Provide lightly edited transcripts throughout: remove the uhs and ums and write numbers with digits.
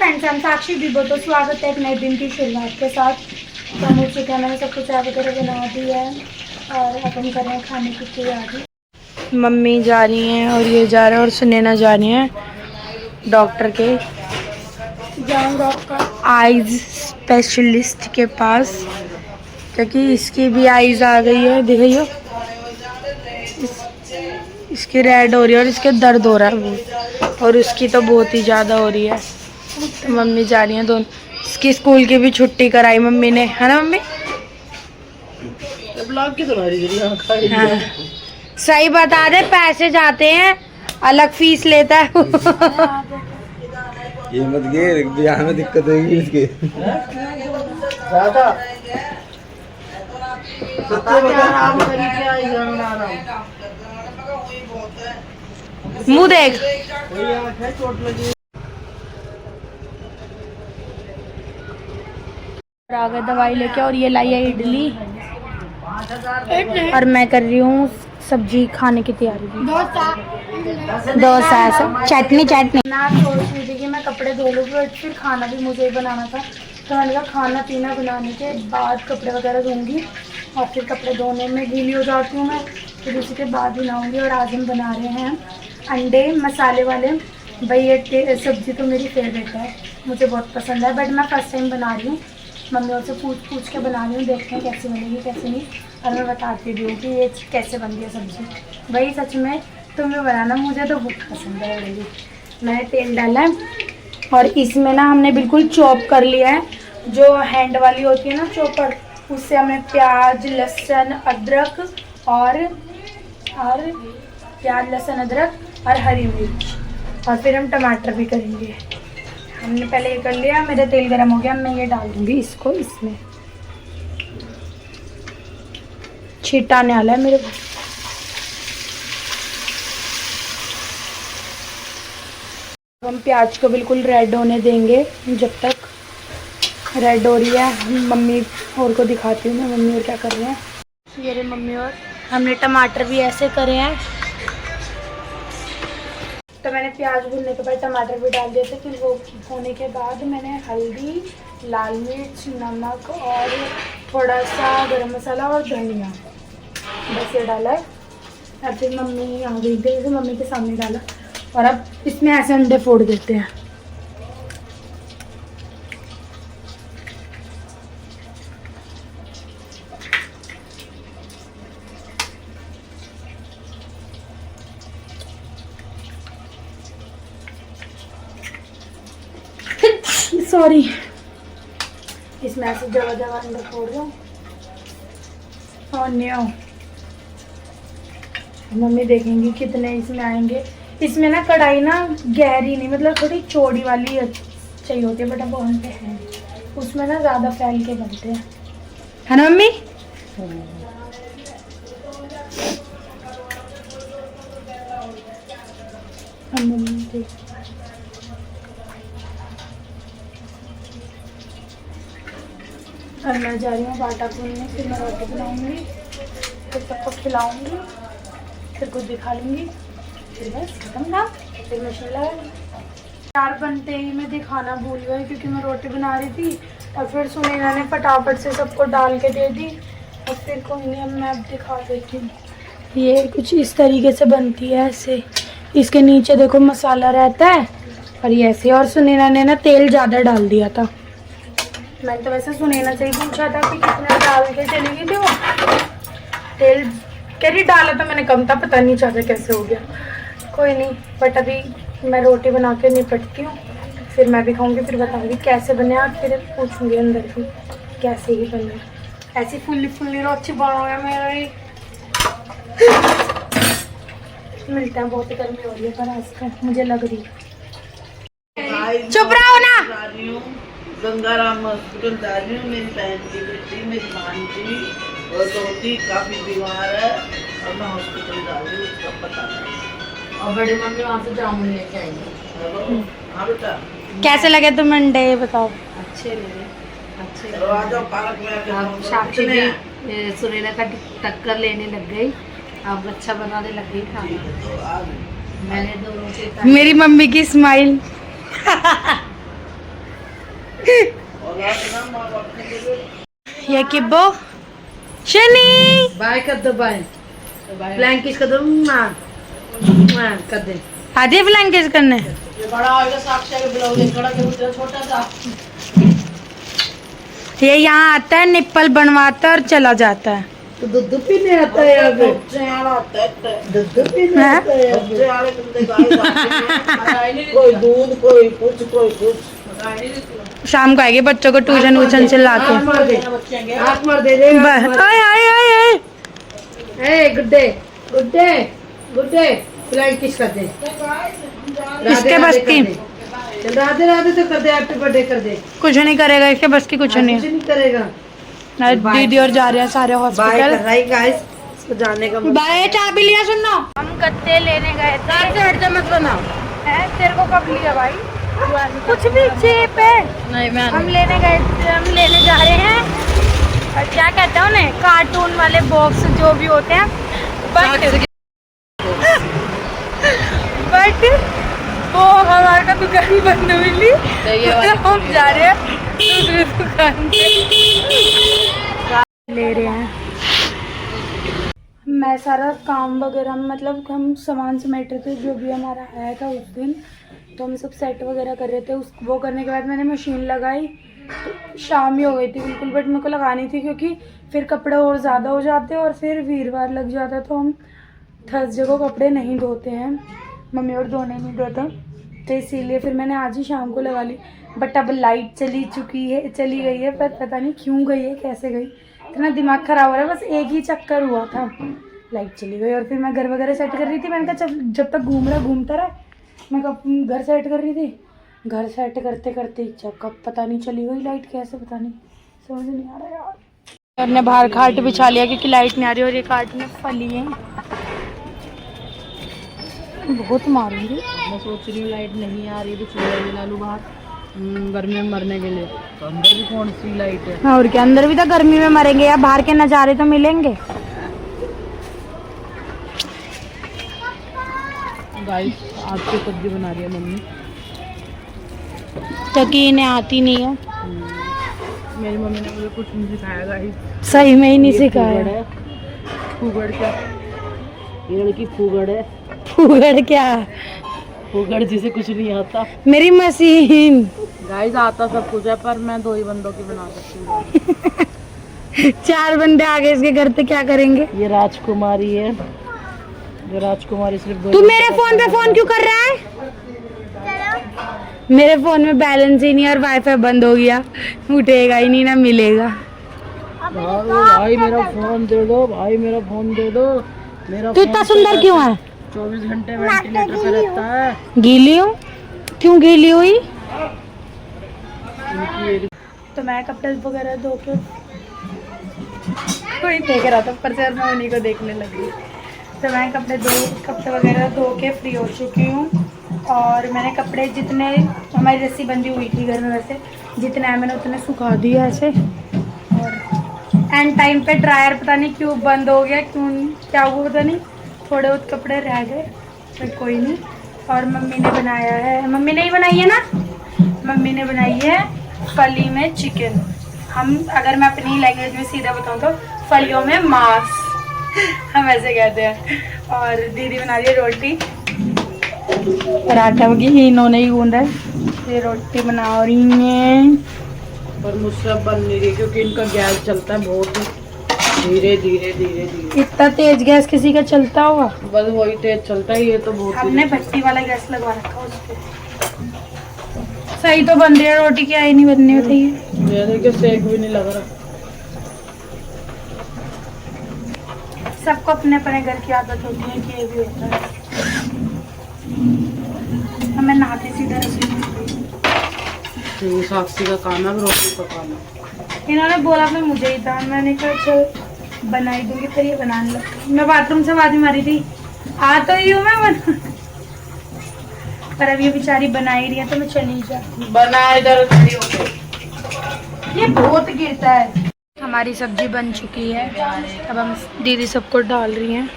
Friends, हम साक्षी दीबो। तो स्वागत है एक नए दिन की शुरुआत के साथ। तो मुझे चिकन मैंने सब कुछ चाय वगैरह बना दिया है और अब हम कर रहे हैं खाने की तैयारी। मम्मी जा रही हैं और ये जा रहे हैं और सुनैना जा रही हैं डॉक्टर के आइज स्पेशलिस्ट के पास, क्योंकि इसकी भी आइज आ गई है। देखियो इसकी रेड हो रही है और इसके दर्द हो रहा है बहुत, और उसकी तो बहुत ही ज़्यादा हो रही है। तो मम्मी जा रही हैं दोनों। इसकी स्कूल की भी छुट्टी कराई मम्मी ने, है ना मम्मी? हाँ। सही बता दे, पैसे जाते हैं, अलग फीस लेता है। ये मत गे, बिहार में दिक्कत होगी इसके। मुँह देख। आ गए दवाई लेके, और ये लाई है इडली, और मैं कर रही हूँ सब्जी खाने की तैयारी। डोसा सब चटनी मैं सोच रही थी कि मैं कपड़े धो लूँगी और फिर खाना भी मुझे ही बनाना था। तो मैंने कहा खाना पीना बनाने के बाद कपड़े वगैरह धोऊंगी, और फिर कपड़े धोने में गीली हो जाती हूँ मैं, फिर उसी के बाद ही नहाऊंगी। और आज हम बना रहे हैं अंडे मसाले वाले। भाई ये सब्ज़ी तो मेरी फेवरेट है, मुझे बहुत पसंद है, बट मैं फर्स्ट टाइम बना रही हूँ। मम्मियों से पूछ के बना रही हूँ, देखते हैं कैसी बनेगी कैसे नहीं, और मैं बताती भी हूँ कि ये कैसे बनती है सब्ज़ी। भाई सच में तुम्हें बनाना, मुझे तो बहुत पसंद है बड़ी। मैंने तेल डाला है और इसमें ना हमने बिल्कुल चॉप कर लिया है, जो हैंड वाली होती है ना चॉपर, उससे हमने प्याज लहसुन अदरक और प्याज लहसुन अदरक और हरी मिर्च, और फिर हम टमाटर भी करेंगे। हमने पहले ये कर लिया। मेरा तेल गरम हो गया, मैं ये डाल दूँगी इसको। इसमें छिटाने वाला है मेरे को। हम प्याज को बिल्कुल रेड होने देंगे, जब तक रेड हो रही है। मम्मी और को दिखाती हूँ मैं, मम्मी और क्या कर रहे हैं। ये रहे मम्मी, और हमने टमाटर भी ऐसे करे हैं। तो मैंने प्याज भूनने के बाद टमाटर भी डाल दिए थे। फिर वो होने के बाद मैंने हल्दी, लाल मिर्च, नमक और थोड़ा सा गरम मसाला और धनिया बस ये डाला है। और फिर मम्मी आ गई थी, तो मम्मी के सामने डाला, और अब इसमें ऐसे अंडे फोड़ देते हैं। सॉरी, इसमें ऐसे जगह जगह अंडे फोड़ दो। और न्यो मम्मी देखेंगी कितने इसमें आएंगे। इसमें ना कढ़ाई ना गहरी नहीं, मतलब थोड़ी चौड़ी वाली चाहिए होती है, बट अब हम पे है उसमें ना ज़्यादा फैल के बनते हैं, है ना मम्मी? मम्मी और मैं जा रही हूँ बाटा भूनने, फिर मैं रोटी बनाऊँगी, फिर सबको खिलाऊँगी, फिर कुछ दिखा लूँगी, फिर बस खत्म था। फिर मशीन लगा यार। बनते ही मैं दिखाना भूल गई, क्योंकि मैं रोटी बना रही थी, और फिर सुनैना ने फटाफट से सबको डाल के दे दी, और फिर कोई नहीं, अब मैं अब दिखा देती हूँ। ये कुछ इस तरीके से बनती है ऐसे, इसके नीचे देखो मसाला रहता है, और ये ऐसे। और सुनैना ने ना तेल ज़्यादा डाल दिया था। मैंने तो वैसे सुनैना से ही पूछा था कि कितना डाल के चली गई थी वो, तेल कह रही डाला तो मैंने कम था, पता नहीं चला कैसे हो गया। कोई नहीं, बट अभी मैं रोटी बना के निपटती हूँ, फिर मैं भी खाऊंगी, फिर बताऊंगी कैसे बने, और फिर पूछूंगी अंदर भी कैसे ही बने। ऐसी फुल्ली फुल्ली रोटी बनाओ मेरी। मिलता है, बहुत गर्मी हो रही है पर आजकल मुझे लग रही है। चुप रहो ना। गंगाराम हॉस्पिटल जा रही हूँ। मेरी बहन की बेटी, मेरी भांजी और दोती काफी बीमार है, और मैं हॉस्पिटल जा रही हूँ, उसका पता नहीं। और बड़ी मम्मी वहाँ से जामुन लेके आएंगे। हाँ बेटा, कैसे लगे तुम अंडे बताओ? अच्छे लगे, अच्छे। पार्क में साक्षी भी सुनैना का टक्कर लेने लग गई, अब अच्छा बनाने लग गई खाना। मैंने दोनों के मेरी मम्मी की स्माइल। औलाद ना माँ बाप के लिए ये किब्बो शनी बाय कर दो, बाय प्लैंक किस कर दो, मार कर दे। आधे ब्लैंकेट करने ये बड़ा होगा साक्षी के ब्लाउज कड़ा के उतना छोटा सा ये यहाँ आता है, निप्पल बनवाता है और चला जाता है। तो दूध पीने आता है अब, बच्चे आड़ा आता है दूध पीने हैं? आता है अब। बच्चे आड़े बंदे गाय कोई दूध कोई कुछ शाम को आएगी बच्चों को ट्यूशन वूशन से लाके। हाथ मार दे, बच्चे गए हाथ मार दे रे, हाथ मार। आए आए आए आए ए गुड्डे गुड्डे गुड्डे प्लैंक किस कर दे, इसके बस की चल राधे राधे तो कर दे, हैप्पी बर्थडे कर दे। कुछ नहीं करेगा, इसके बस की कुछ नहीं कुछ नहीं करेगा। है। दीदी और जा रहे हैं सारे बाय कर हॉस्पिटल। रहा है गाइस, इसको जाने का बाय, चाबी लिया सुनो। हम गत्ते लेने गए थे। हट जा, मत बनाओ। है तेरे को कब लिया भाई? कुछ भी चीप है। नहीं मैं हम लेने गए, हम लेने जा रहे हैं और क्या कहते हैं उन्हें, कार्टून वाले बॉक्स जो भी होते हैं। बट वो हमारे का दुकान बंद मिली, तो हम जा रहे हैं दूसरी दुकान पे ले रहे हैं। मैं सारा काम वगैरह मतलब हम सामान समेट रहे थे, जो भी हमारा आया था उस दिन, तो हम सब सेट वगैरह कर रहे थे। वो करने के बाद मैंने मशीन लगाई, तो शाम ही हो गई थी बिल्कुल। बट मेरे को लगानी थी क्योंकि फिर कपड़े और ज़्यादा हो जाते और फिर वीरवार लग जाता, तो हम थर्सडे को कपड़े नहीं धोते हैं, मम्मी और धोने नहीं देता, तो इसीलिए फिर मैंने आज ही शाम को लगा ली। बट अब लाइट चली गई है, पर पता नहीं क्यों गई है, कैसे गई, इतना दिमाग ख़राब हो रहा है। बस एक ही चक्कर हुआ था, लाइट चली गई और फिर मैं घर वगैरह सेट कर रही थी। मैंने कहा जब तक घूमता रहा, मैं कब घर सेट कर रही थी, घर सेट करते करते कब पता नहीं चली गई लाइट, कैसे पता नहीं, समझ नहीं आ रहा यार। हमने बाहर खाट बिछा लिया क्योंकि लाइट नहीं आ रही, और ये खाट में फली है, बहुत मारूंगी। मैं सोच रही हूँ लाइट नहीं आ रही तो चूल्हा जला लूँ बाहर, गर्मी में मरने के लिए। तो अंदर भी कौन सी लाइट है? और क्या, अंदर भी तो गर्मी में मरेंगे या बाहर के नज़ारे तो मिलेंगे। गाइस आज की सब्जी बना रही है मम्मी, क्योंकि इन्हें आती नहीं है। मेरी मम्मी ने मुझे कुछ नहीं सिखाया गाइस। सही में ही नहीं सिखाया। फूगड़ क्या, ये लड़की फूगड़ है। फूगड़ क्या? फूगड़ जिसे कुछ नहीं आता। मेरी मशीन। गाइस आता सब कुछ है, पर मैं 2 ही बंदों की बना सकती हूँ। 4 बंदे आ गए इसके घर पे, क्या करेंगे? ये राजकुमारी है, जो राजकुमारी सिर्फ 2। तू मेरे फोन पे फोन क्यों कर रहा है? मेरे फोन में बैलेंस ही नहीं और वाईफाई बंद हो गया, उठेगा ही नहीं ना मिलेगा। भाई मेरा फोन दे दो, भाई मेरा फोन दे दो। मेरा तू इतना सुंदर क्यों है? 24 घंटे वेंटिलेटर पे रहता है। गीली हूँ? क्यों गीली हुई? तो मैं कपड़े वगैरह धो के, कोई देख रहा था ऊपर से और मैं उन्हीं को देखने लगी। तो मैं कपड़े वगैरह धो के फ्री हो चुकी हूँ, और मैंने कपड़े जितने, हमारी रस्सी बंधी हुई थी घर में, वैसे जितने हैं मैंने उतने सुखा दिए ऐसे। और एंड टाइम पे ड्रायर पता नहीं क्यों बंद हो गया, क्यों क्या हुआ पता नहीं, थोड़े बहुत कपड़े रह गए, पर कोई नहीं। और मम्मी ने बनाया है, मम्मी ने ही बनाई है ना, मम्मी ने बनाई है फली में चिकन। हम अगर मैं अपनी लैंग्वेज में सीधा बताऊँ तो फलियों में मांस हम ऐसे कहते हैं। और दीदी बना रही है रोटी, पराठा वगैरह इन्होंने ही गूंदा है, ये रोटी बना रही है। पर मुझसे अब बन नहीं रही क्योंकि इनका गैस चलता है बहुत धीरे धीरे धीरे धीरे। इतना तेज गैस किसी का चलता होगा? बस वही तेज चलता है, ये तो बहुत हमने भट्टी वाला गैस लगवा रखा उस पे। सही तो बन रही है रोटी, क्या ही नहीं बननी होती है। ये देखिए सेक भी नहीं लग रहा। सबको अपने अपने घर की आदत होती है कि ये भी होता है। हमें नहाते सीधा रसोई में। तो साक्षी का काम है रोटी पकाना। इन्होंने बोला फिर मुझे ही था, मैंने कहा चल बनाई दूंगी, फिर ये बनाने लग गई। मैं बाथरूम से आवाज मारी थी, आ तो ही हूँ मैं बना, पर अब ये बेचारी बना ही रही है तो मैं चली जाती। बना इधर खड़ी होके, ये बहुत गिरता है। हमारी सब्जी बन चुकी है, अब हम दीदी सबको डाल रही हैं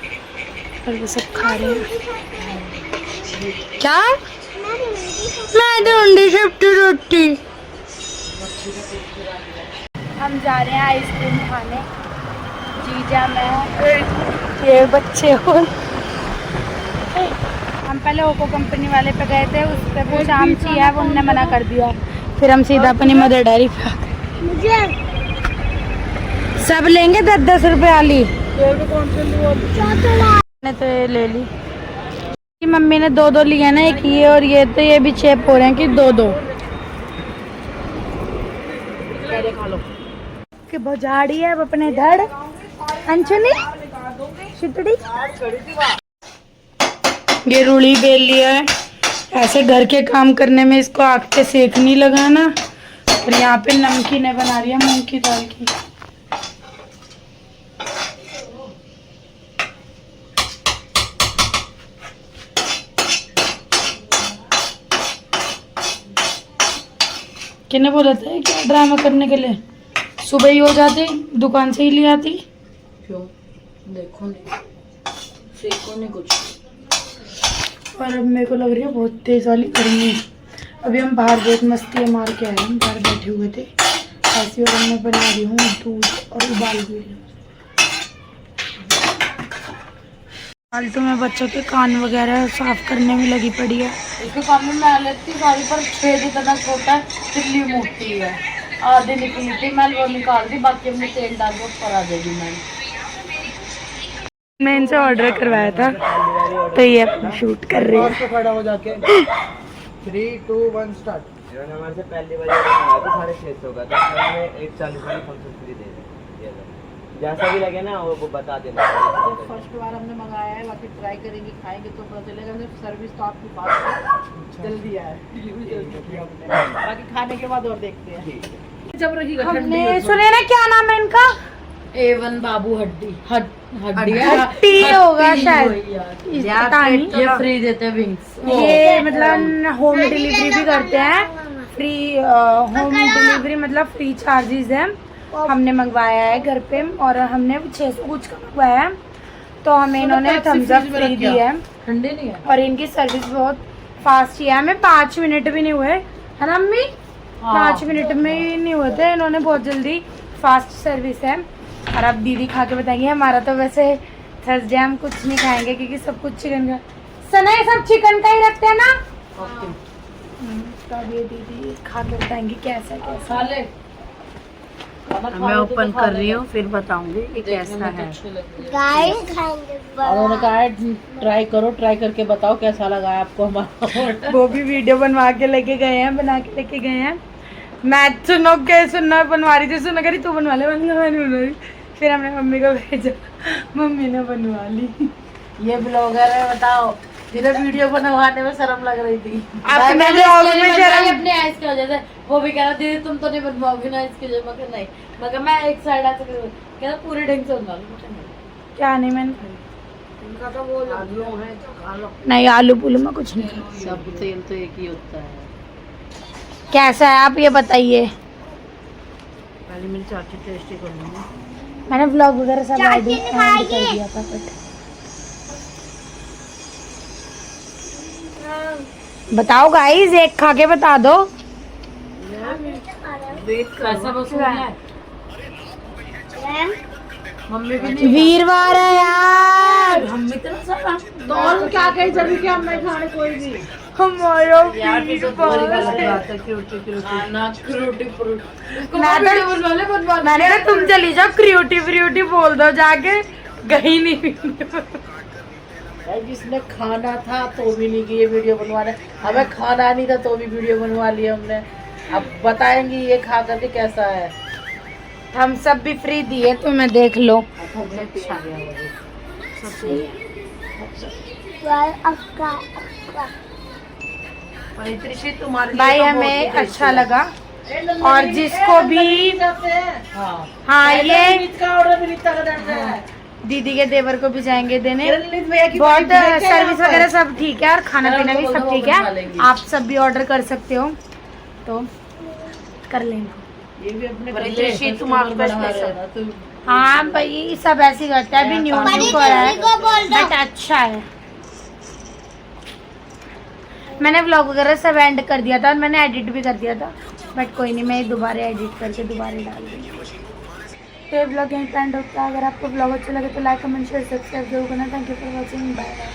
और वो सब खा रहे हैं। क्या? मैं ढूंढी सब्जी रोटी। हम जा रहे हैं आइसक्रीम खाने, जीजा मैं ये बच्चे हो। हम पहले ओको कंपनी वाले पे गए थे, उस पर कुछ आमची है वो उनने मना कर दिया, फिर हम सीधा अपनी मदर डेयरी पे आ गए। मुझे सब लेंगे 10-10 रुपए वाली, मैंने तो ये ले ली। मम्मी ने 2-2 लिए ना, एक ये और ये, तो ये भी चेप हो रहे हैं कि 2-2 खा लो कि बजाड़ी है अब अपने धड़ अंचनी शितड़ी। ये रूली बेल लिया है, ऐसे घर के काम करने में इसको आग पे सेक नहीं लगाना। और यहाँ पे नमकीन बना रही है मूंग की दाल की। किन्ने बोला था क्या ड्रामा करने के लिए, सुबह ही हो जाती, दुकान से ही ले आती। क्यों देखो नहीं, सीखो नहीं कुछ। और अब मेरे को लग रही है बहुत तेज वाली गर्मी। अभी हम बाहर बहुत मस्ती मार के आए, हम बाहर बैठे हुए थे ऐसी, और मैं बना रही हूँ दूध और उबाल हुई। फालतू में बच्चों के कान वगैरह साफ करने में लगी पड़ी है। इसके काम में मैं लेती सारी, पर छेद इतना छोटा है, तिल्ली मोटी है, आधे निकली थी, मैं वो निकाल दी, बाकी हमने तेल डाल के ऊपर आ जाएगी। मैं इनसे ऑर्डर करवाया था, तो ये अपना शूट कर रही है। खड़ा हो जाके 3, 2, 1 स्टार्ट। इन्होंने हमारे से पहली बार मंगाया था 650 का, तो हमें 140 वाली फंक्शन फ्री दे दें। जैसा भी लगे ना वो बता देना। फर्स्ट बार हमने मंगाया है, बाकी ट्राई करेंगे, खाएंगे तो पता चलेगा। सर्विस तो आपके पास जल्दी आया, बाकी खाने के बाद और देखते हैं। जब रखिएगा हमने सुने ना क्या नाम है इनका, A1 बाबू हड्डी हड्डी होगा शायद, पता नहीं। ये फ्री देते हैं विंग्स, ये मतलब होम डिलीवरी भी करते हैं, फ्री होम डिलीवरी मतलब फ्री चार्जेस है। हमने मंगवाया है घर पे, और हमने 600 कुछ का मंगवाया है, तो हमें इन्होंने थम्स अप फ्री दी है। ठंडे नहीं है, और इनकी सर्विस बहुत फास्ट ही है, हमें 5 मिनट भी नहीं हुए, है ना अम्मी? 5 मिनट में ही नहीं हुए थे, इन्होंने बहुत जल्दी फास्ट सर्विस है। और अब दीदी खा के बताएंगे। हमारा तो वैसे थर्सडे हम कुछ नहीं खाएंगे क्योंकि सब कुछ चिकन का, सना ये सब चिकन का ही रखते हैं ना। तो अब ये दीदी खा के बताएंगे कैसा कैसा। खा ले। मैं ओपन कर रही हूँ, फिर बताऊंगी कि कैसा है। और उन्होंने कहा ट्राई करो, ट्राई करके बताओ कैसा लगा है आपको हमारा। वो भी वीडियो बनवा के लेके गए हैं, बना के लेके गए हैं। मैं सुनो के सुनना बनवा रही थी, सुनो करी तू बनवा ले, मैं नहीं बना रही। फिर हमने मम्मी को भेजा, मम्मी ने बनवा ली। ये ब्लॉगर है, बताओ, जिन्हें वीडियो बनवाने में शर्म लग रही थी। अपने ब्लॉग में शर्म, अपने आइस की वजह से। वो भी कह रहा दीदी तुम तो नहीं बनवाओगी ना इसकी वजह। मगर नहीं, मगर मैं एक साइड ऐसे कह रहा पूरे ढंग से बनवा लूँ। क्या नहीं मैंने इनका तो वो आलू है, खा लो। नहीं, आलू पुलू में कुछ नहीं खाया। सब तेल तो एक ही होता है। कैसा है आप ये बताइए। पहले मेरी चाची टेस्टी कर लूँगी। मैंने व्लॉग वगैरह सब एंड कर दिया था, बट बताओ गाइस, एक खा के बता दो। कैसा वसूल है? मम्मी भी नहीं, वीरवार है यार, हम इतना सारा तो और क्या कहीं जल्दी क्या हम नहीं खाने कोई भी। हमारा यार भी तो थोड़ी गलत बात है, क्यूटी ना क्रूटी फ्रूट। मैंने कहा तुम चली जाओ, क्रियोटी फ्रियोटी बोल दो जाके, गई नहीं। जिसने खाना था तो भी नहीं की ये वीडियो बनवा रहे, हमें खाना नहीं था तो भी वीडियो बनवा लिया हमने। अब बताएंगे ये खा करके कैसा है। हम सब भी फ्री दिए, तुम्हें देख लो। तुम्हारे भाई हमें अच्छा लगा, और जिसको भी हाँ ये दीदी के देवर को भी जाएंगे देने। बहुत सर्विस वगैरह सब ठीक है, और खाना पीना भी सब ठीक है। आप सब भी ऑर्डर कर सकते हो, तो कर लेंगे। ये भी अपने हाँ भाई सब ऐसे ही करते हैं, अभी न्यू न्यू कर रहा है, बट अच्छा है। मैंने व्लॉग वगैरह सब एंड कर दिया था और मैंने एडिट भी कर दिया था, बट कोई नहीं, मैं दोबारा एडिट करके दोबारा डाल दूँगी। तो ये व्लॉग यहीं पे एंड होता है। अगर आपको व्लॉग अच्छा लगे तो लाइक कमेंट शेयर सब्सक्राइब जरूर करना। Thank you for watching, bye bye.